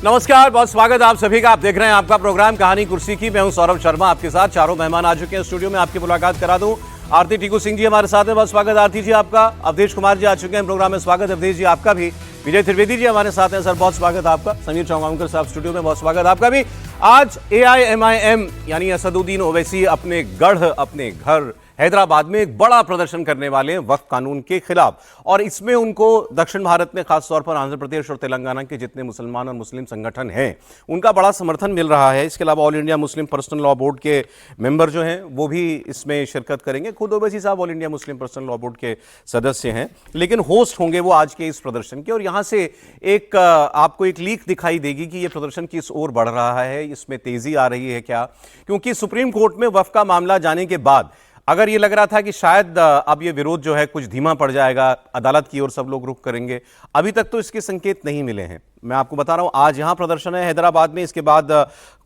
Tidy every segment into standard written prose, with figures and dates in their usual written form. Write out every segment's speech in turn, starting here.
नमस्कार, बहुत स्वागत आप सभी का। आप देख रहे हैं आपका प्रोग्राम कहानी कुर्सी की। मैं हूं सौरभ शर्मा, आपके साथ। चारों मेहमान आ चुके हैं स्टूडियो में। आपकी मुलाकात करा दूं। आरती टीकू सिंह जी हमारे साथ हैं, बहुत स्वागत आरती जी आपका। अवधेश कुमार जी आ चुके हैं प्रोग्राम में, स्वागत अवधेश जी आपका भी। विजय त्रिवेदी जी हमारे साथ हैं, सर बहुत स्वागत आपका। समीर चौंगावकर साहब स्टूडियो में, बहुत स्वागत आपका भी। आज AIMIM यानी असदुद्दीन ओवैसी अपने गढ़, अपने घर हैदराबाद में एक बड़ा प्रदर्शन करने वाले हैं वक्फ कानून के खिलाफ। और इसमें उनको दक्षिण भारत में, खासतौर पर आंध्र प्रदेश और तेलंगाना के जितने मुसलमान और मुस्लिम संगठन हैं, उनका बड़ा समर्थन मिल रहा है। इसके अलावा all India Muslim personal law board के मेंबर जो हैं वो भी इसमें शिरकत करेंगे। खुद ओवैसी साहब all India Muslim personal law board के सदस्य हैं, लेकिन होस्ट होंगे वो आज के इस प्रदर्शन के। और यहाँ से एक आपको एक लीक दिखाई देगी कि ये प्रदर्शन किस ओर बढ़ रहा है, इसमें तेजी आ रही है क्या। क्योंकि सुप्रीम कोर्ट में वक्फ का मामला जाने के बाद अगर ये लग रहा था कि शायद अब ये विरोध जो है कुछ धीमा पड़ जाएगा, अदालत की ओर सब लोग रुख करेंगे, अभी तक तो इसके संकेत नहीं मिले हैं। मैं आपको बता रहा हूं, आज यहां प्रदर्शन है हैदराबाद में। इसके बाद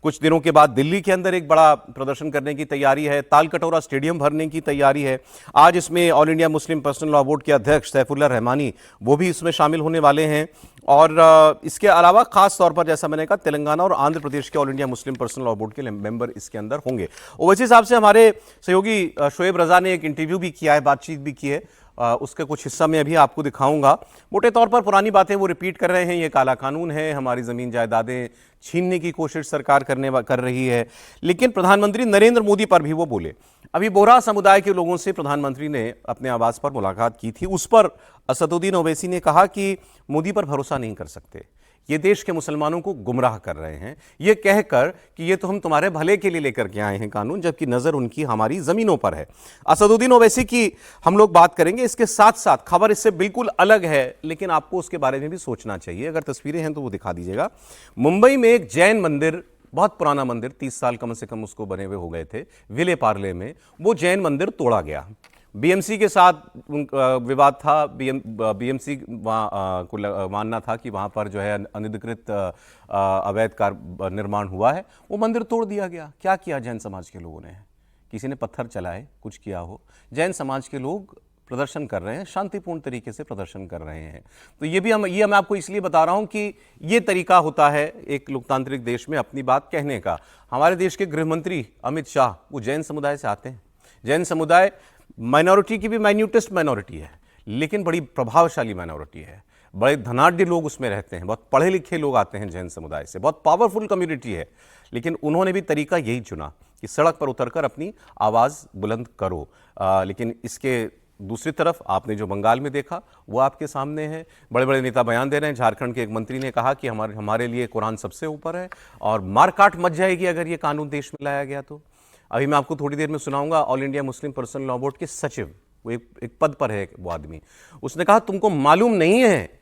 कुछ दिनों के बाद दिल्ली के अंदर एक बड़ा प्रदर्शन करने की तैयारी है। तालकटोरा स्टेडियम भरने की तैयारी है। आज इसमें all India Muslim personal law board के अध्यक्ष सैफुल्लाह रहमानी वो भी इसमें शामिल होने वाले हैं। और इसके अलावा खास तौर पर जैसा मैंने कहा, तेलंगाना और आंध्र प्रदेश के all India Muslim personal law board के मेंबर इसके अंदर होंगे। ओवैसी साहब से हमारे सहयोगी शोएब रजा ने एक इंटरव्यू भी किया है, बातचीत भी की है। उसका कुछ हिस्सा मैं अभी आपको दिखाऊंगा। मोटे तौर पर पुरानी बातें वो रिपीट कर रहे हैं। ये काला कानून है, हमारी ज़मीन जायदादें छीनने की कोशिश सरकार कर रही है। लेकिन प्रधानमंत्री नरेंद्र मोदी पर भी वो बोले। अभी बोहरा समुदाय के लोगों से प्रधानमंत्री ने अपने आवास पर मुलाकात की थी। उस पर असदुद्दीन ओवैसी ने कहा कि मोदी पर भरोसा नहीं कर सकते, ये देश के मुसलमानों को गुमराह कर रहे हैं, ये कहकर कि ये तो हम तुम्हारे भले के लिए लेकर के आए हैं कानून, जबकि नज़र उनकी हमारी ज़मीनों पर है। असदुद्दीन ओवैसी की हम लोग बात करेंगे। इसके साथ साथ खबर इससे बिल्कुल अलग है, लेकिन आपको उसके बारे में भी सोचना चाहिए। अगर तस्वीरें हैं तो वो दिखा दीजिएगा। मुंबई में एक जैन मंदिर, बहुत पुराना मंदिर, 30 साल कम से कम उसको बने हुए हो गए थे, विले पार्ले में, वो जैन मंदिर तोड़ा गया। BMC के साथ विवाद था। BMC को मानना था कि वहाँ पर जो है अनधिकृत अवैध कार निर्माण हुआ है। वो मंदिर तोड़ दिया गया। क्या किया जैन समाज के लोगों ने? किसी ने पत्थर चलाए, कुछ किया हो। जैन समाज के लोग प्रदर्शन कर रहे हैं, शांतिपूर्ण तरीके से प्रदर्शन कर रहे हैं। तो ये मैं आपको इसलिए बता रहा हूँ कि ये तरीका होता है एक लोकतांत्रिक देश में अपनी बात कहने का। हमारे देश के गृह मंत्री अमित शाह वो जैन समुदाय से आते हैं। जैन समुदाय माइनॉरिटी की भी माइन्यूटेस्ट माइनॉरिटी है, लेकिन बड़ी प्रभावशाली माइनॉरिटी है। बड़े धनाढ्य लोग उसमें रहते हैं, बहुत पढ़े लिखे लोग आते हैं जैन समुदाय से, बहुत पावरफुल कम्युनिटी है। लेकिन उन्होंने भी तरीका यही चुना कि सड़क पर उतरकर अपनी आवाज़ बुलंद करो। लेकिन इसके दूसरी तरफ आपने जो बंगाल में देखा वो आपके सामने है। बड़े बड़े नेता बयान दे रहे हैं। झारखंड के एक मंत्री ने कहा कि हमारे लिए कुरान सबसे ऊपर है और मारकाट मच जाएगी अगर ये कानून देश में लाया गया तो। अभी मैं आपको थोड़ी देर में सुनाऊंगा all India Muslim personal law board के सचिव, वो एक पद पर है वो आदमी। उसने कहा तुमको मालूम नहीं है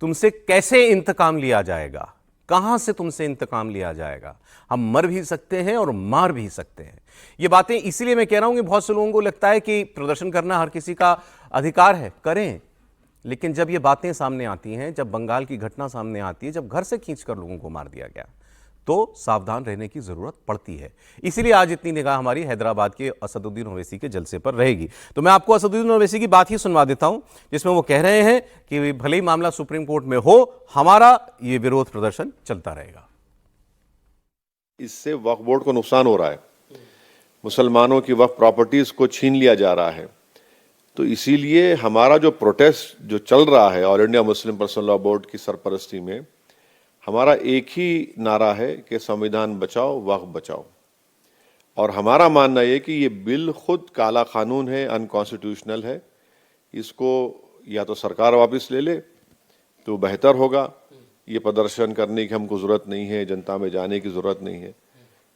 तुमसे कैसे इंतकाम लिया जाएगा, कहां से तुमसे इंतकाम लिया जाएगा। हम मर भी सकते हैं और मार भी सकते हैं। ये बातें इसीलिए मैं कह रहा हूं कि बहुत से लोगों को लगता है कि प्रदर्शन करना हर किसी का अधिकार है, करें। लेकिन जब ये बातें सामने आती हैं, जब बंगाल की घटना सामने आती है, जब घर से खींचकर लोगों को मार दिया गया, तो सावधान रहने की जरूरत पड़ती है। इसीलिए आज इतनी निगाह हमारी हैदराबाद के असदुद्दीन ओवैसी के जलसे पर रहेगी। तो मैं आपको असदुद्दीन ओवैसी की बात ही सुनवा देता हूं, जिसमें वो कह रहे हैं कि भले ही मामला सुप्रीम कोर्ट में हो, हमारा ये विरोध प्रदर्शन चलता रहेगा। इससे वक्फ बोर्ड को नुकसान हो रहा है, मुसलमानों की वक्फ प्रॉपर्टीज को छीन लिया जा रहा है। तो इसीलिए हमारा जो प्रोटेस्ट जो चल रहा है all India Muslim personal law board की सरपरस्ती में, हमारा एक ही नारा है कि संविधान बचाओ, वक्फ बचाओ। और हमारा मानना यह कि ये बिल खुद काला कानून है, अनकॉन्स्टिट्यूशनल है। इसको या तो सरकार वापस ले ले तो बेहतर होगा। ये प्रदर्शन करने की हमको जरूरत नहीं है, जनता में जाने की जरूरत नहीं है।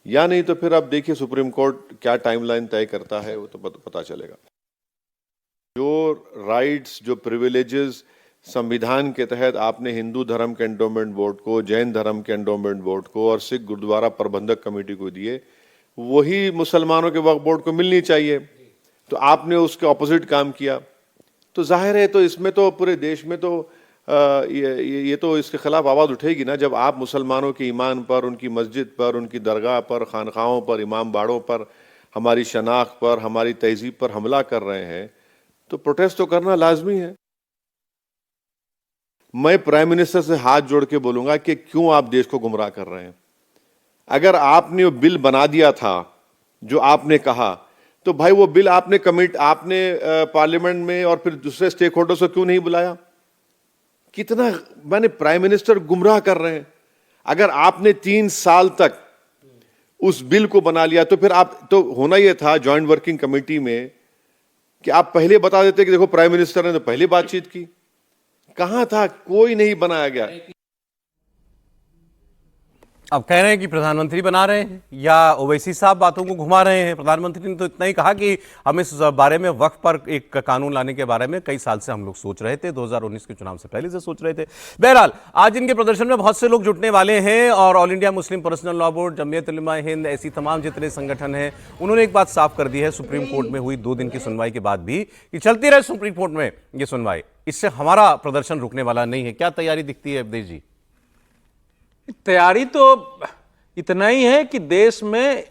या नहीं तो फिर अब देखिए सुप्रीम कोर्ट क्या टाइमलाइन तय करता है, वो तो पता चलेगा। जो राइट्स, जो प्रिविलेजेस संविधान के तहत आपने हिंदू धर्म के एंडोमेंट बोर्ड को, जैन धर्म के एंडोमेंट बोर्ड को और सिख गुरुद्वारा प्रबंधक कमेटी को दिए, वही मुसलमानों के वक्फ बोर्ड को मिलनी चाहिए। तो आपने उसके ऑपोजिट काम किया। तो जाहिर है, तो इसमें तो पूरे देश में तो ये तो इसके खिलाफ आवाज उठेगी ना। जब आप मुसलमानों के ईमान पर, उनकी मस्जिद पर, उनकी दरगाह पर, खानकाहों पर, इमाम बाड़ों पर, हमारी शनाख्त पर, हमारी तहजीब पर हमला कर रहे हैं, तो प्रोटेस्ट तो करना लाजमी है। मैं प्राइम मिनिस्टर से हाथ जोड़ के बोलूंगा कि क्यों आप देश को गुमराह कर रहे हैं। अगर आपने वो बिल बना दिया था जो आपने कहा, तो भाई वो बिल आपने पार्लियामेंट में और फिर दूसरे स्टेक होल्डर्स को क्यों नहीं बुलाया? कितना माने प्राइम मिनिस्टर गुमराह कर रहे हैं। अगर आपने 3 साल तक उस बिल को बना लिया तो फिर आप तो होना यह था जॉइंट वर्किंग कमेटी में कि आप पहले बता देते कि देखो प्राइम मिनिस्टर ने तो पहले बातचीत की। कहां था? कोई नहीं बनाया गया। अब कह रहे हैं कि प्रधानमंत्री बना रहे हैं या ओवैसी साहब बातों को घुमा रहे हैं। प्रधानमंत्री ने तो इतना ही कहा कि हम इस बारे में वक्फ पर एक कानून लाने के बारे में कई साल से हम लोग सोच रहे थे, 2019 के चुनाव से पहले से सोच रहे थे। बहरहाल आज इनके प्रदर्शन में बहुत से लोग जुटने वाले हैं और all India Muslim personal law board, Jamiat Ulama Hind, ऐसी तमाम जितने संगठन हैं उन्होंने एक बात साफ कर दी है सुप्रीम कोर्ट में हुई 2 दिन की सुनवाई के बाद भी कि चलती रहे सुप्रीम कोर्ट में ये सुनवाई, इससे हमारा प्रदर्शन रुकने वाला नहीं है। क्या तैयारी दिखती है अवधेश जी? तैयारी तो इतना ही है कि देश में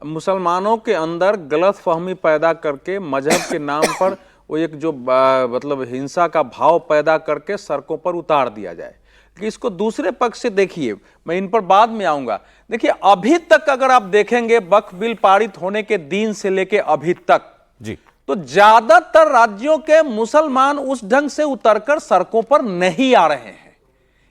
मुसलमानों के अंदर गलतफहमी पैदा करके मजहब के नाम पर वो एक जो मतलब हिंसा का भाव पैदा करके सड़कों पर उतार दिया जाए। कि इसको दूसरे पक्ष से देखिए, मैं इन पर बाद में आऊंगा। देखिए अभी तक अगर आप देखेंगे वक्फ बिल पारित होने के दिन से लेके अभी तक जी, तो ज्यादातर राज्यों के मुसलमान उस ढंग से उतरकर सड़कों पर नहीं आ रहे हैं।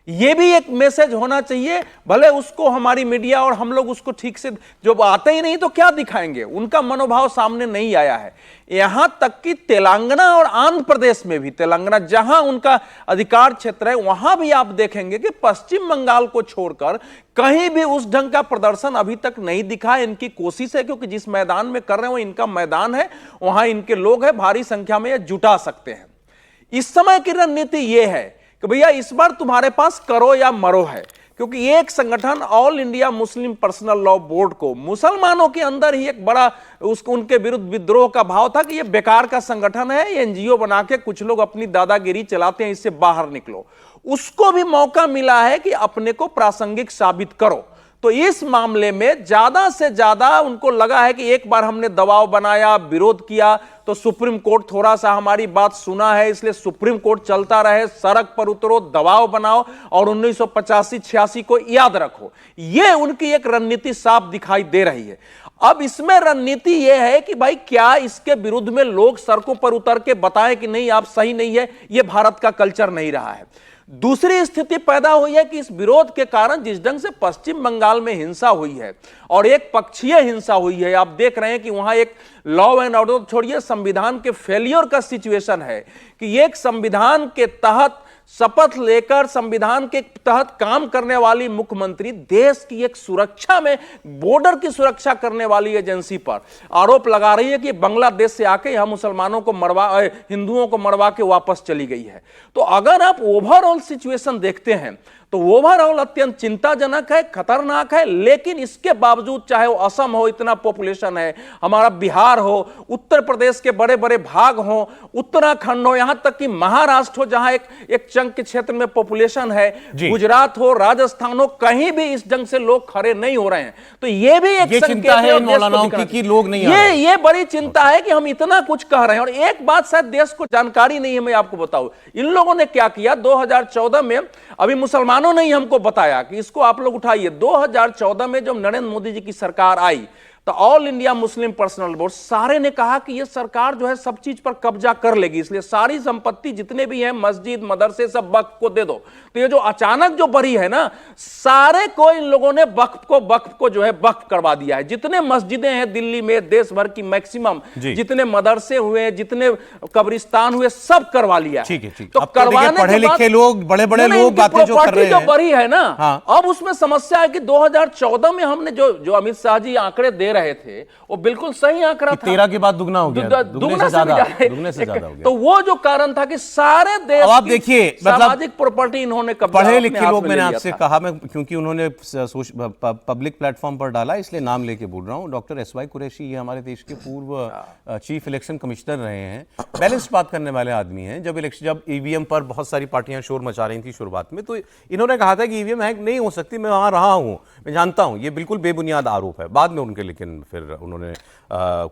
यह भी एक मैसेज होना चाहिए। भले उसको हमारी मीडिया और हम लोग उसको ठीक से जो आते ही नहीं तो क्या दिखाएंगे, उनका मनोभाव सामने नहीं आया है। यहां तक कि तेलंगाना और आंध्र प्रदेश में भी, तेलंगाना जहां उनका अधिकार क्षेत्र है वहां भी आप देखेंगे कि पश्चिम बंगाल को छोड़कर कहीं भी उस ढंग का प्रदर्शन अभी तक नहीं दिखा। इनकी कोशिश है क्योंकि जिस मैदान में कर रहे हैं वो इनका मैदान है, वहां इनके लोग हैं, भारी संख्या में ये जुटा सकते हैं। इस समय की रणनीति यह है कि भैया इस बार तुम्हारे पास करो या मरो है, क्योंकि एक संगठन all India Muslim personal law board को मुसलमानों के अंदर ही एक बड़ा उनके विरुद्ध विद्रोह का भाव था कि ये बेकार का संगठन है, ये एनजीओ बना के कुछ लोग अपनी दादागिरी चलाते हैं, इससे बाहर निकलो। उसको भी मौका मिला है कि अपने को प्रासंगिक साबित करो। तो इस मामले में ज्यादा से ज्यादा उनको लगा है कि एक बार हमने दबाव बनाया, विरोध किया तो सुप्रीम कोर्ट थोड़ा सा हमारी बात सुना है, इसलिए सुप्रीम कोर्ट चलता रहे, सड़क पर उतरो, दबाव बनाओ और 1985-86 को याद रखो। यह उनकी एक रणनीति साफ दिखाई दे रही है। अब इसमें रणनीति यह है कि भाई क्या इसके विरुद्ध में लोग सड़कों पर उतर के बताएं कि नहीं आप सही नहीं है, यह भारत का कल्चर नहीं रहा है। दूसरी स्थिति पैदा हुई है कि इस विरोध के कारण जिस ढंग से पश्चिम बंगाल में हिंसा हुई है और एक पक्षीय हिंसा हुई है, आप देख रहे हैं कि वहां एक लॉ एंड ऑर्डर छोड़िए संविधान के फेलियर का सिचुएशन है कि एक संविधान के तहत शपथ लेकर संविधान के तहत काम करने वाली मुख्यमंत्री देश की एक सुरक्षा में, बॉर्डर की सुरक्षा करने वाली एजेंसी पर आरोप लगा रही है कि बांग्लादेश से आके यहां मुसलमानों को हिंदुओं को मरवा के वापस चली गई है। तो अगर आप ओवरऑल सिचुएशन देखते हैं तो ओवरऑल अत्यंत चिंताजनक है, खतरनाक है। लेकिन इसके बावजूद चाहे वो असम हो, इतना पॉपुलेशन है, हमारा बिहार हो, उत्तर प्रदेश के बड़े बड़े भाग हो, उत्तराखंड हो, यहां तक कि महाराष्ट्र हो जहां एक चंक के क्षेत्र में पॉपुलेशन है, गुजरात हो, राजस्थान हो, कहीं भी इस ढंग से लोग खड़े नहीं हो रहे हैं। तो ये भी एक चिंता है मौलानाओं की कि लोग नहीं ये बड़ी चिंता है कि हम इतना कुछ कह रहे हैं। और एक बात शायद देश को जानकारी नहीं है, मैं आपको बताऊं इन लोगों ने क्या किया 2014 में। अभी मुसलमानों ने ही हमको बताया कि इसको आप लोग उठाइए। 2014 में जब नरेंद्र मोदी जी की सरकार आई तो all India Muslim personal board सारे ने कहा कि ये सरकार जो है सब चीज पर कब्जा कर लेगी, इसलिए सारी संपत्ति जितने भी हैं मस्जिद मदरसे सब वक्फ को दे दो। तो ये जो अचानक जो बढ़ी है ना, सारे को इन लोगों ने वक्फ को जो है वक्फ करवा दिया है। जितने मस्जिदें हैं दिल्ली में, देश भर की मैक्सिमम जितने मदरसे हुए, जितने कब्रिस्तान हुए, सब करवा लिया है। तो करवाने पढ़े लिखे लोग, बड़े बड़े लोग बातें जो कर रहे हैं, जो बढ़ी है ना, अब उसमें समस्या है कि 2014 में हमने जो अमित शाह जी आंकड़े दे रहे थे वो बिल्कुल सही आंकड़ा था। 13 के बाद दुगना हो गया, दुगने से ज्यादा हो गया। तो वो जो कारण था कि सारे देश अब आप देखिए सामाजिक प्रॉपर्टी इन्होंने कब्जा पढ़े लिखे लोग, मैंने आपसे कहा, मैं क्योंकि उन्होंने पब्लिक प्लेटफॉर्म पर डाला इसलिए नाम लेके बोल रहा हूं। डॉक्टर एसवाई कुरैशी, ये हमारे देश के पूर्व चीफ इलेक्शन कमिश्नर रहे हैं, बैलेंस बात करने वाले आदमी हैं। जब ईवीएम पर बहुत सारी पार्टियां शोर मचा रही थी शुरुआत में, तो इन्होंने कहा था कि ईवीएम हैक नहीं हो सकती, मैं वहां रहा हूं, मैं जानता हूं, ये बिल्कुल बेबुनियाद आरोप है। बाद में उनके लेकिन फिर उन्होंने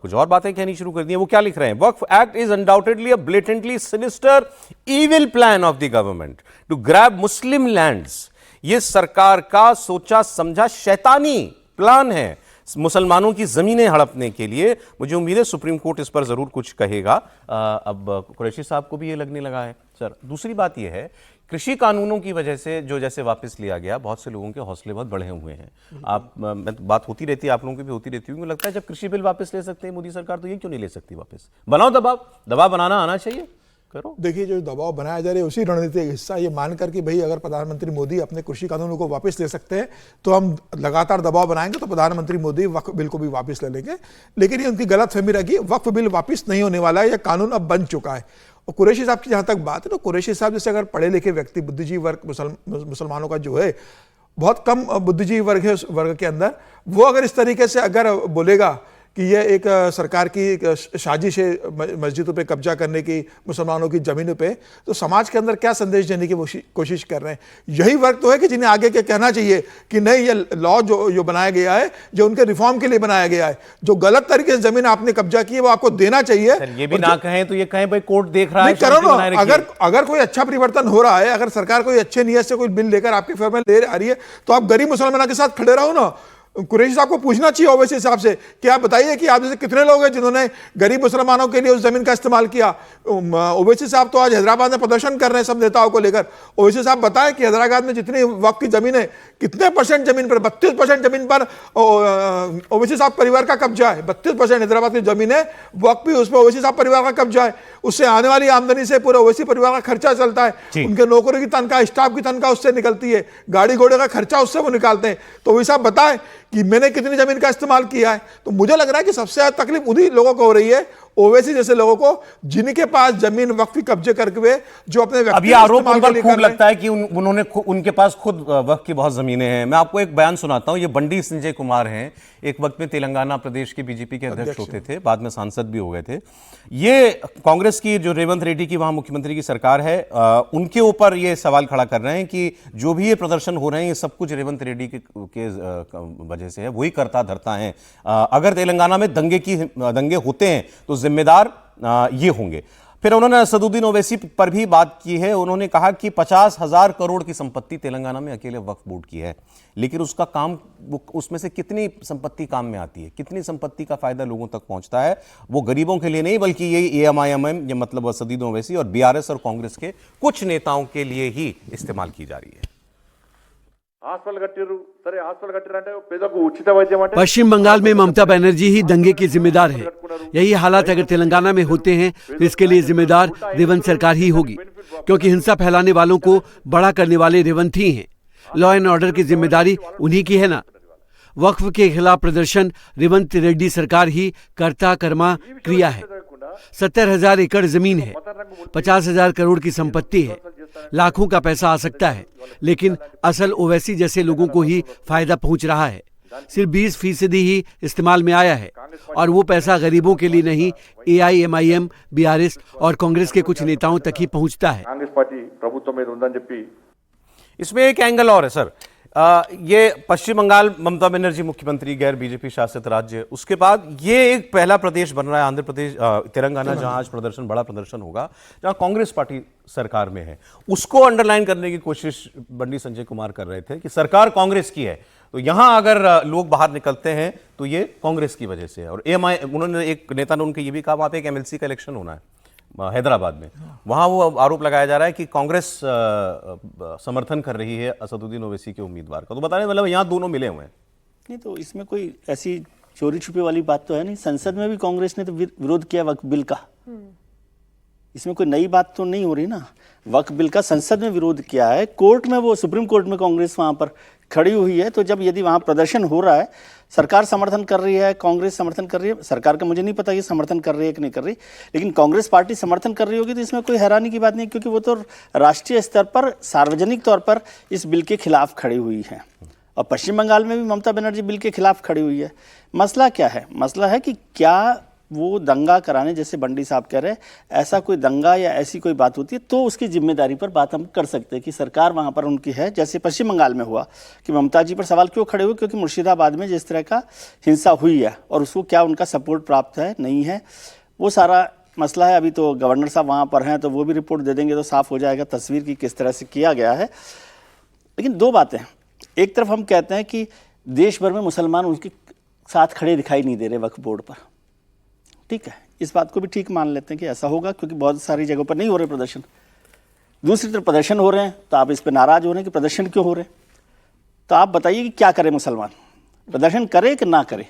कुछ और बातें कहनी शुरू कर दी हैं। वो क्या लिख रहे हैं? Waqf act is undoubtedly a blatantly sinister evil plan of the government to grab Muslim lands. ये सरकार का सोचा समझा शैतानी प्लान है मुसलमानों की जमीनें हड़पने के लिए। मुझे उम्मीद है सुप्रीम कोर्ट इस पर जरूर कुछ कहेगा। अब कुरैशी साहब को भी ये लगने लगा है। सर, दूसरी बात यह है, कृषि कानूनों की वजह से जो जैसे वापस लिया गया, बहुत से लोगों के हौसले बहुत बढ़े हुए हैं। बात होती रहती है, आप लोगों की भी होती रहती है। मुझे लगता है जब कृषि बिल वापस ले सकते हैं मोदी सरकार, तो ये क्यों नहीं ले सकती वापस? बनाओ दबाव बनाना आना चाहिए, करो। देखिए, जो दबाव बनाया जा रहा है उसी रणनीति का हिस्सा ये मानकर कि भाई अगर प्रधानमंत्री मोदी अपने कृषि कानूनों को वापस ले सकते हैं तो हम लगातार दबाव बनाएंगे तो प्रधानमंत्री मोदी वक्फ बिल को भी वापस ले लेंगे। लेकिन ये उनकी गलतफहमी रही, वक्फ बिल वापस नहीं होने वाला है, यह कानून अब बन चुका है। और कुरैशी साहब की जहां तक बात है, तो कुरैशी साहब जैसे अगर पढ़े लिखे व्यक्ति, बुद्धिजीवी वर्ग मुसलमानों का जो है बहुत कम बुद्धिजीवी वर्ग है, उस वर्ग के अंदर, वो अगर इस तरीके से अगर बोलेगा कि यह एक सरकार की साजिश है मस्जिदों पे कब्जा करने की, मुसलमानों की ज़मीनों पे, तो समाज के अंदर क्या संदेश देने की कोशिश कर रहे हैं? यही वर्ग तो है कि जिन्हें आगे क्या कहना चाहिए कि नहीं, ये लॉ जो बनाया गया है, जो उनके रिफॉर्म के लिए बनाया गया है, जो गलत तरीके से ज़मीन आपने कब्जा की है वो आपको देना चाहिए। ये भी ना कहें तो ये कहें भाई कोर्ट देख रहा है, करो ना। अगर कोई अच्छा परिवर्तन हो रहा है, अगर सरकार कोई अच्छे नियत से कोई बिल लेकर आपके फेवर में ले आ रही है, तो आप गरीब मुसलमानों के साथ खड़े रहो ना। कुरैशी साहब को पूछना चाहिए ओवैसी हिसाब से कि आप बताइए कि आप जैसे कितने लोग हैं जिन्होंने गरीब मुसलमानों के लिए उस जमीन का इस्तेमाल किया। ओवैसी साहब तो आज हैदराबाद में प्रदर्शन कर रहे हैं सब नेताओं को लेकर। ओवैसी साहब बताएं कि हैदराबाद में जितनी वक्फ की जमीन है, कितने परसेंट जमीन पर, 32% जमीन पर ओवैसी साहब परिवार का कब्जा है। 32% हैदराबाद की जमीन है वक्फ भी, उस पर ओवैसी साहब परिवार का कब्जा है। उससे आने वाली आमदनी से पूरे ओवैसी परिवार का खर्चा चलता है। उनके नौकरों की तनख्वाह, स्टाफ की तनख्वाह उससे निकलती है, गाड़ी घोड़े का खर्चा उससे वो निकालते हैं। तो ओवैसी साहब बताएं कि मैंने कितनी जमीन का इस्तेमाल किया है। तो मुझे लग रहा है कि सबसे ज्यादा तकलीफ उन्हीं लोगों को हो रही है, ओवैसी जैसे लोगों को, जिनके पास जमीन वक्फ कब्जे करके हुए, जो अपने अभी आरोप उन पर खूब लगता है कि उन्होंने उनके पास खुद वक्फ की बहुत जमीनें हैं। मैं आपको एक बयान सुनाता हूं। ये बंडी संजय कुमार हैं, एक वक्त में तेलंगाना प्रदेश के बीजेपी के अध्यक्ष होते थे, बाद में सांसद भी हो गए थे। ये कांग्रेस की जो रेवंत रेड्डी की वहां मुख्यमंत्री की सरकार है, उनके ऊपर ये सवाल खड़ा कर रहे हैं कि जो भी ये प्रदर्शन हो रहे हैं ये सब कुछ रेवंत रेड्डी के वजह से है, वही करता धरता है। अगर तेलंगाना में दंगे होते हैं तो जिम्मेदार ये होंगे। फिर उन्होंने असदुद्दीन ओवैसी पर भी बात की है। उन्होंने कहा कि 50,000 करोड़ की संपत्ति तेलंगाना में अकेले वक्फ बोर्ड की है, लेकिन उसका काम, उसमें से कितनी संपत्ति काम में आती है, कितनी संपत्ति का फायदा लोगों तक पहुंचता है, वो गरीबों के लिए नहीं बल्कि ये AMIM, ये मतलब असदुद्दीन ओवैसी और BRS और कांग्रेस के कुछ नेताओं के लिए ही इस्तेमाल की जा रही है। पश्चिम बंगाल में ममता बनर्जी ही दंगे की जिम्मेदार है। यही हालात अगर तेलंगाना में होते हैं तो इसके लिए जिम्मेदार रेवंत सरकार ही होगी, क्योंकि हिंसा फैलाने वालों को बड़ा करने वाले रेवंत ही हैं। लॉ एंड ऑर्डर की जिम्मेदारी उन्हीं की है ना। वक्फ के खिलाफ प्रदर्शन रेवंत रेड्डी सरकार ही कर्ता कर्मा क्रिया है। 70,000 एकड़ जमीन है, 50,000 करोड़ की संपत्ति है, लाखों का पैसा आ सकता है, लेकिन असल ओवैसी जैसे लोगों को ही फायदा पहुंच रहा है। सिर्फ 20% ही इस्तेमाल में आया है, और वो पैसा गरीबों के लिए नहीं, AIMIM, BRS और कांग्रेस के कुछ नेताओं तक ही पहुंचता है। इसमें एक एंगल और है सर। ये पश्चिम बंगाल, ममता बनर्जी मुख्यमंत्री, गैर बीजेपी शासित राज्य, उसके बाद ये एक पहला प्रदेश बन रहा है आंध्र प्रदेश, तेलंगाना, जहां आज प्रदर्शन, बड़ा प्रदर्शन होगा, जहां कांग्रेस पार्टी सरकार में है। उसको अंडरलाइन करने की कोशिश बंडी संजय कुमार कर रहे थे कि सरकार कांग्रेस की है, तो यहां अगर लोग बाहर निकलते हैं तो ये कांग्रेस की वजह से है। और उन्होंने, एक नेता ने उनके ये भी कहा, वहां पे एक MLC का इलेक्शन होना है हैदराबाद में, वहां वो आरोप लगाया जा रहा है कि कांग्रेस समर्थन कर रही है असदुद्दीन ओवैसी के उम्मीदवार का। तो बताने मतलब यहां दोनों मिले हुए हैं। नहीं, तो इसमें कोई ऐसी चोरी छुपे वाली बात तो है नहीं। संसद में भी कांग्रेस ने तो विरोध किया वक्फ बिल का, इसमें कोई नई बात तो नहीं हो रही ना। वक्फ बिल का संसद में विरोध किया है, कोर्ट में, वो सुप्रीम कोर्ट में कांग्रेस वहां पर खड़ी हुई है। तो जब यदि वहां प्रदर्शन हो रहा है, सरकार समर्थन कर रही है, कांग्रेस समर्थन कर रही है, सरकार का मुझे नहीं पता ये समर्थन कर रही है कि नहीं कर रही, लेकिन कांग्रेस पार्टी समर्थन कर रही होगी तो इसमें कोई हैरानी की बात नहीं, क्योंकि वो तो राष्ट्रीय स्तर पर सार्वजनिक तौर पर इस बिल के खिलाफ खड़ी हुई है। और पश्चिम बंगाल में भी ममता बनर्जी बिल के खिलाफ खड़ी हुई है। मसला क्या है? मसला है कि क्या वो दंगा कराने, जैसे बंडी साहब कह रहे हैं, ऐसा कोई दंगा या ऐसी कोई बात होती है तो उसकी जिम्मेदारी पर बात हम कर सकते हैं कि सरकार वहाँ पर उनकी है। जैसे पश्चिम बंगाल में हुआ कि ममता जी पर सवाल क्यों खड़े हुए, क्योंकि मुर्शिदाबाद में जिस तरह का हिंसा हुई है और उसको क्या उनका सपोर्ट प्राप्त है नहीं है, वो सारा मसला है। अभी तो गवर्नर साहब वहाँ पर हैं तो वो भी रिपोर्ट दे देंगे तो साफ हो जाएगा तस्वीर की किस तरह से किया गया है। लेकिन दो बातें, एक तरफ हम कहते हैं कि देश भर में मुसलमान उनके साथ खड़े दिखाई नहीं दे रहे वक्फ बोर्ड पर, ठीक है, इस बात को भी ठीक मान लेते हैं कि ऐसा होगा क्योंकि बहुत सारी जगहों पर नहीं हो रहे प्रदर्शन। दूसरी तरफ प्रदर्शन हो रहे हैं तो आप इस पर नाराज हो रहे हैं कि प्रदर्शन क्यों हो रहे हैं। तो आप बताइए कि क्या करे मुसलमान, प्रदर्शन करे कि ना करे।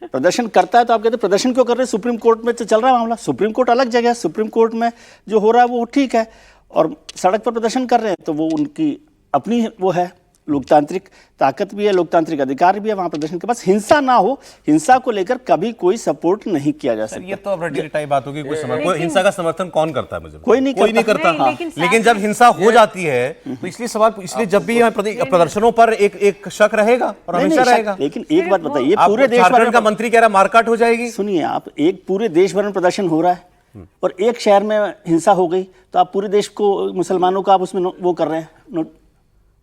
प्रदर्शन करता है तो आप कहते हैं प्रदर्शन क्यों कर रहे हैं, सुप्रीम कोर्ट में तो चल रहा है मामला, सुप्रीम कोर्ट अलग जगह है, सुप्रीम कोर्ट में जो हो रहा है वो ठीक है, और सड़क पर प्रदर्शन कर रहे हैं तो वो उनकी अपनी वो है, लोकतांत्रिक ताकत भी है, लोकतांत्रिक अधिकार भी है, वहां प्रदर्शन के पास हिंसा ना हो, हिंसा को लेकर कभी कोई सपोर्ट नहीं किया जा सकता। ये तो अब रटी रटाई बात होगी, कोई हिंसा का समर्थन कौन करता है, मुझे कोई नहीं करता। लेकिन जब हिंसा हो जाती है तो इसलिए जब भी यहाँ प्रदर्शनों पर एक शक रहेगा और हमेशा रहेगा। लेकिन एक बात बताइए, पूरे देश झारखंड का मंत्री कह रहा है मारकाट हो जाएगी। सुनिए आप, एक पूरे देश भर में प्रदर्शन हो रहा है और एक शहर में हिंसा हो गई तो आप पूरे देश को, मुसलमानों का आप उसमें वो कर रहे हैं,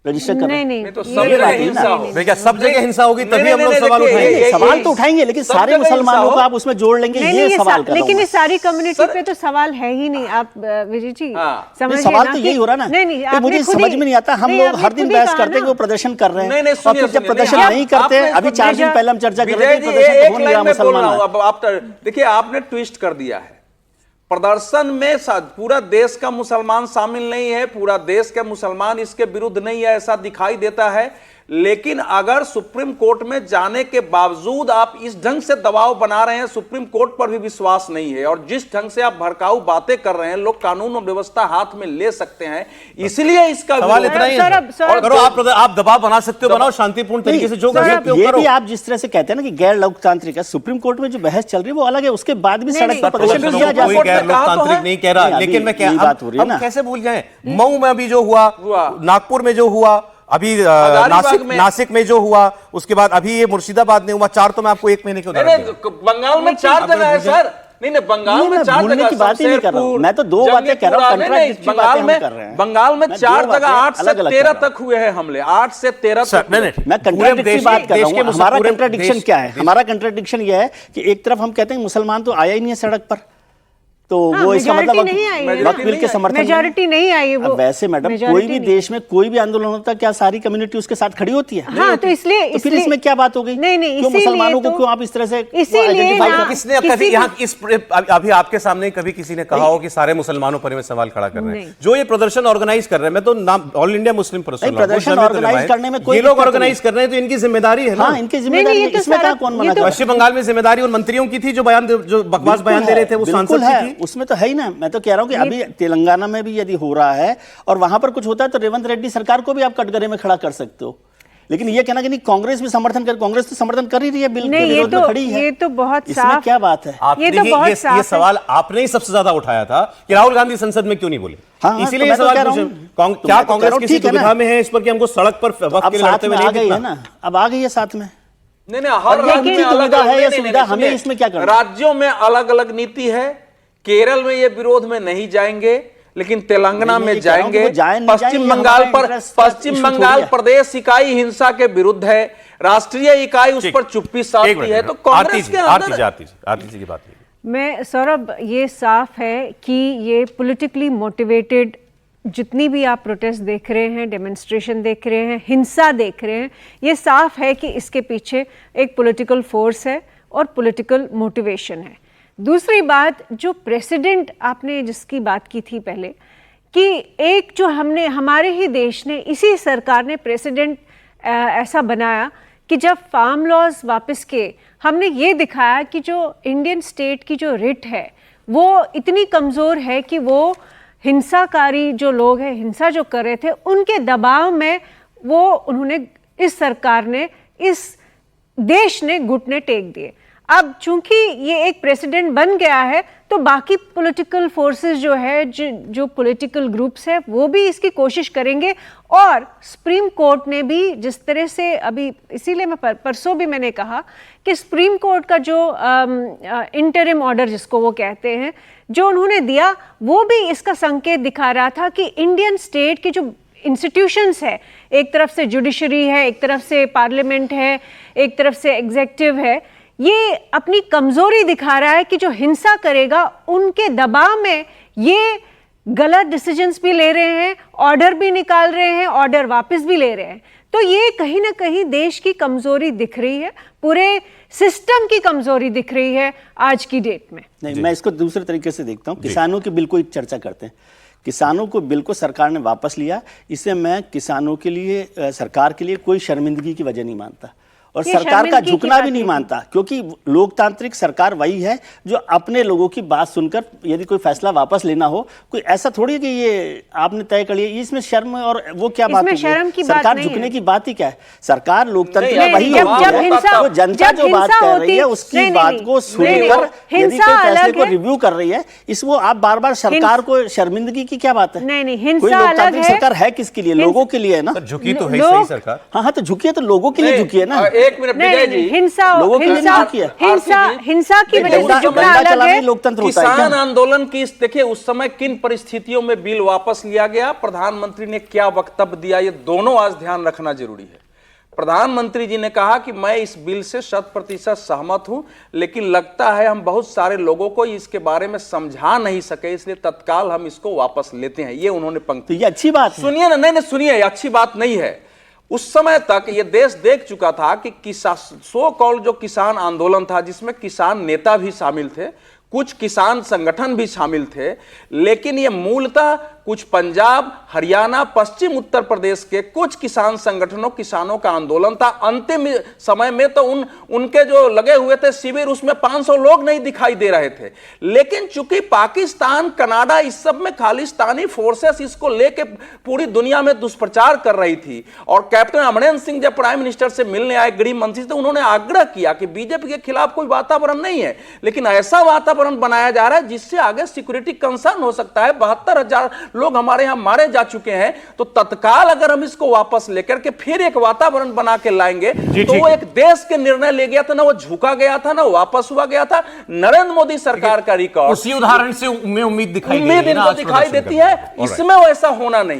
रजिस्टर कर रहे हैं। नहीं तो सब जगह हिंसा हो, देखिए सब जगह हिंसा होगी तभी हम लोग सवाल उठाएंगे। सवाल तो उठाएंगे लेकिन सारे मुसलमानों को आप उसमें जोड़ लेंगे, ये सवाल कर रहा हूं। लेकिन इस सारी कम्युनिटी पे तो सवाल है ही नहीं। आप विजय जी समझिए, सवाल तो यही हो रहा ना। नहीं, मुझे समझ में नहीं आता, हम लोग हर दिन बहस करते हैं कि वो प्रदर्शन कर रहे हैं और फिर जब प्रदर्शन नहीं करते, अभी 4 दिन पहले हम चर्चा कर रहे थे प्रदर्शन हो नहीं रहा मुसलमान। देखिए आपने ट्विस्ट कर दिया है, प्रदर्शन में पूरा देश का मुसलमान शामिल नहीं है, पूरा देश के मुसलमान इसके विरुद्ध नहीं है ऐसा दिखाई देता है। लेकिन अगर सुप्रीम कोर्ट में जाने के बावजूद आप इस ढंग से दबाव बना रहे हैं, सुप्रीम कोर्ट पर भी विश्वास नहीं है और जिस ढंग से आप भड़काऊ बातें कर रहे हैं, लोग कानून और व्यवस्था हाथ में ले सकते हैं, इसलिए इसका सवाल इतना ही है। और करो आप दबाव बना सकते हो, बनाओ शांतिपूर्ण तरीके से जो कर सकते हो ये करो। भी आप जिस तरह से कहते हैं ना कि गैर लोकतांत्रिक है, सुप्रीम कोर्ट में जो बहस चल रही है वो अलग है, उसके बाद भी सड़क पर प्रदर्शन किया जा कोई गैर लोकतांत्रिक नहीं कह रहा, लेकिन मैं क्या बात हो रही है ना, कैसे भूल जाए, मऊ में अभी जो हुआ, नागपुर में जो हुआ, अभी नासिक में जो हुआ, उसके बाद अभी ये मुर्शिदाबाद में हुआ, 4 तो मैं आपको 1 महीने के उदाहरण बंगाल में 4 जगह है सर। नहीं बंगाल में 4 जगह की बात ही नहीं कर रहा हूं, मैं तो 2 बातें कह रहा हूं, बंगाल में 4 जगह 8 से 13 तक हुए हैं हमले, 8 से 13 तक। मैं कंट्राडिक्शन बात कर रहा हूं। हमारा कंट्राडिक्शन क्या है? हमारा कंट्राडिक्शन यह है कि एक तरफ हम कहते हैं मुसलमान तो आया ही नहीं है सड़क पर, तो वो इसका मतलब वक्त बिल के समर्थन मेजॉरिटी नहीं आई है। वो वैसे मैडम कोई भी देश में कोई भी आंदोलन होता है क्या सारी कम्युनिटी उसके साथ खड़ी होती है? हाँ, तो इसलिए फिर इसमें क्या बात हो गई? नहीं, क्यों मुसलमानों को क्यों आप इस तरह से किसने कभी यहाँ अभी आपके सामने कभी किसी ने कहा हो कि सारे मुसलमानों पर सवाल खड़ा कर रहे हैं जो ये प्रदर्शन ऑर्गेनाइज कर रहे हैं? मैं तो नाम ऑल इंडिया मुस्लिम प्रदर्शन ऑर्गेनाइज करने में ये लोग ऑर्गेनाइज कर रहे हैं तो इनकी जिम्मेदारी है ना। इनकी जिम्मेदारी है, इसमें क्या कौन मना कर? पश्चिम बंगाल में जिम्मेदारी उन मंत्रियों की थी जो बकवास बयान दे रहे थे, वो सांसद की थी, उसमें तो है ही ना। मैं तो कह रहा हूं कि अभी तेलंगाना में भी यदि हो रहा है और वहां पर कुछ होता है तो रेवंत रेड्डी सरकार को भी आप कटघरे में खड़ा कर सकते हो, लेकिन ये कहना कि नहीं कांग्रेस भी समर्थन कर, कांग्रेस तो समर्थन कर ही रही है, बिल के विरोध में खड़ी है। ये तो बहुत इसमें साफ, क्या बात है? ये तो बहुत साफ ये सवाल आपने ही सबसे ज्यादा उठाया था कि राहुल गांधी संसद में क्यों नहीं बोले, इसीलिए सवाल पूछे। क्या कांग्रेस किसी दुविधा में है इस पर कि हमको सड़क पर वक्त के लिए लड़ते हुए नहीं दिखना? अब आ गई है साथ में। नहीं, हर राज्य में दुविधा है या सुविधा, हमें इसमें क्या करना? राज्यों में अलग अलग नीति है। केरल में ये विरोध में नहीं जाएंगे, लेकिन तेलंगाना में जाएंगे। पश्चिम बंगाल प्रदेश इकाई हिंसा के विरुद्ध है, राष्ट्रीय इकाई उस पर चुप्पी साधती है। तो कांग्रेस के आरती की बात मैं सौरभ, ये साफ है कि ये पॉलिटिकली मोटिवेटेड जितनी भी आप प्रोटेस्ट देख रहे हैं, डेमोन्स्ट्रेशन देख रहे हैं, हिंसा देख रहे हैं, ये साफ है कि इसके पीछे एक पॉलिटिकल फोर्स है और पॉलिटिकल मोटिवेशन है। दूसरी बात, जो प्रेसिडेंट आपने जिसकी बात की थी पहले, कि एक जो हमारे ही देश ने, इसी सरकार ने प्रेसिडेंट ऐसा बनाया कि जब फार्म लॉज वापस किए, हमने ये दिखाया कि जो इंडियन स्टेट की जो रिट है वो इतनी कमज़ोर है कि वो हिंसाकारी जो लोग हैं, हिंसा जो कर रहे थे, उनके दबाव में उन्होंने, इस सरकार ने, इस देश ने घुटने टेक दिए। अब चूंकि ये एक प्रेसिडेंट बन गया है तो बाकी पॉलिटिकल फोर्सेस जो है, जो पॉलिटिकल ग्रुप्स है, वो भी इसकी कोशिश करेंगे। और सुप्रीम कोर्ट ने भी जिस तरह से अभी, इसीलिए मैं परसों भी मैंने कहा कि सुप्रीम कोर्ट का जो इंटरिम ऑर्डर जिसको वो कहते हैं, जो उन्होंने दिया, वो भी इसका संकेत दिखा रहा था कि इंडियन स्टेट की जो इंस्टीट्यूशंस है, एक तरफ से जुडिशरी है, एक तरफ से पार्लियामेंट है, एक तरफ से एग्जीक्यूटिव है, ये अपनी कमजोरी दिखा रहा है कि जो हिंसा करेगा उनके दबाव में ये गलत डिसीजंस भी ले रहे हैं, ऑर्डर भी निकाल रहे हैं, ऑर्डर वापस भी ले रहे हैं। तो ये कहीं ना कहीं देश की कमजोरी दिख रही है, पूरे सिस्टम की कमजोरी दिख रही है आज की डेट में। नहीं, मैं इसको दूसरे तरीके से देखता हूँ। किसानों के बिल को चर्चा करते हैं। किसानों को बिल को सरकार ने वापस लिया, इसे मैं किसानों के लिए, सरकार के लिए कोई शर्मिंदगी की वजह नहीं मानता और सरकार का झुकना भी नहीं मानता, क्योंकि लोकतांत्रिक सरकार वही है जो अपने लोगों की बात सुनकर यदि कोई फैसला वापस लेना हो, कोई ऐसा थोड़ी है कि ये आपने तय कर लिया, इसमें शर्म और वो क्या बात है? शर्म की सरकार बात झुकने नहीं की बात ही क्या है? सरकार लोकतंत्र में वही जब हिंसा, तो जनता जो बात कह रही है उसकी बात को सुनकर यदि कोई फैसले को रिव्यू कर रही है, इसको आप बार बार सरकार को शर्मिंदगी की क्या बात है? नहीं, कोई हिंसा अलग लोकतांत्रिक है। सरकार है किसके लिए? लोगों के लिए है ना। झुकी तो है सही सरकार। हाँ, तो झुकी है तो लोगों के लिए झुकी है ना। एक मिनट विजय जी, हिंसा की वजह से झुकना अलग है। लोकतंत्र होता है किसान क्या? आंदोलन की देखिए उस समय किन परिस्थितियों में बिल वापस लिया गया, प्रधानमंत्री ने क्या वक्तव्य दिया, ये दोनों आज ध्यान रखना जरूरी है। प्रधानमंत्री जी ने कहा कि मैं इस बिल से 100% सहमत हूं, लेकिन लगता है हम बहुत सारे लोगों को इसके बारे में समझा नहीं सके, इसलिए तत्काल हम इसको वापस लेते हैं। ये उन्होंने पंक्ति। ये अच्छी बात है। सुनिए ना, नहीं सुनिए, अच्छी बात नहीं है। उस समय तक ये देश देख चुका था कि सो कॉल्ड जो किसान आंदोलन था, जिसमें किसान नेता भी शामिल थे, कुछ किसान संगठन भी शामिल थे, लेकिन ये मूलतः कुछ पंजाब, हरियाणा, पश्चिम उत्तर प्रदेश के कुछ किसान संगठनों, किसानों का आंदोलन था। अंतिम समय में तो उनके जो लगे हुए थे शिविर, उसमें 500 लोग नहीं दिखाई दे रहे थे। लेकिन चूंकि पाकिस्तान, कनाडा, इस सब में खालिस्तानी फोर्सेस इसको लेके पूरी दुनिया में दुष्प्रचार कर रही थी, और कैप्टन अमरेंद्र सिंह जब प्राइम मिनिस्टर से मिलने आए, गृह मंत्री से, तो उन्होंने आग्रह किया कि बीजेपी के खिलाफ कोई वातावरण नहीं है, लेकिन ऐसा वातावरण बनाया जा रहा है जिससे आगे सिक्योरिटी कंसर्न हो सकता है। 72,000 लोग हमारे यहां मारे जा चुके हैं, तो तत्काल अगर हम इसको वापस लेकर के फिर एक वातावरण बना के लाएंगे, तो वो एक देश के निर्णय ले गया था ना, वो झुका गया था ना, वापस हुआ गया था। नरेंद्र मोदी सरकार का रिकॉर्ड उसी उदाहरण से उम्मीद दिखाई दिखाई देती है, इसमें वैसा होना नहीं।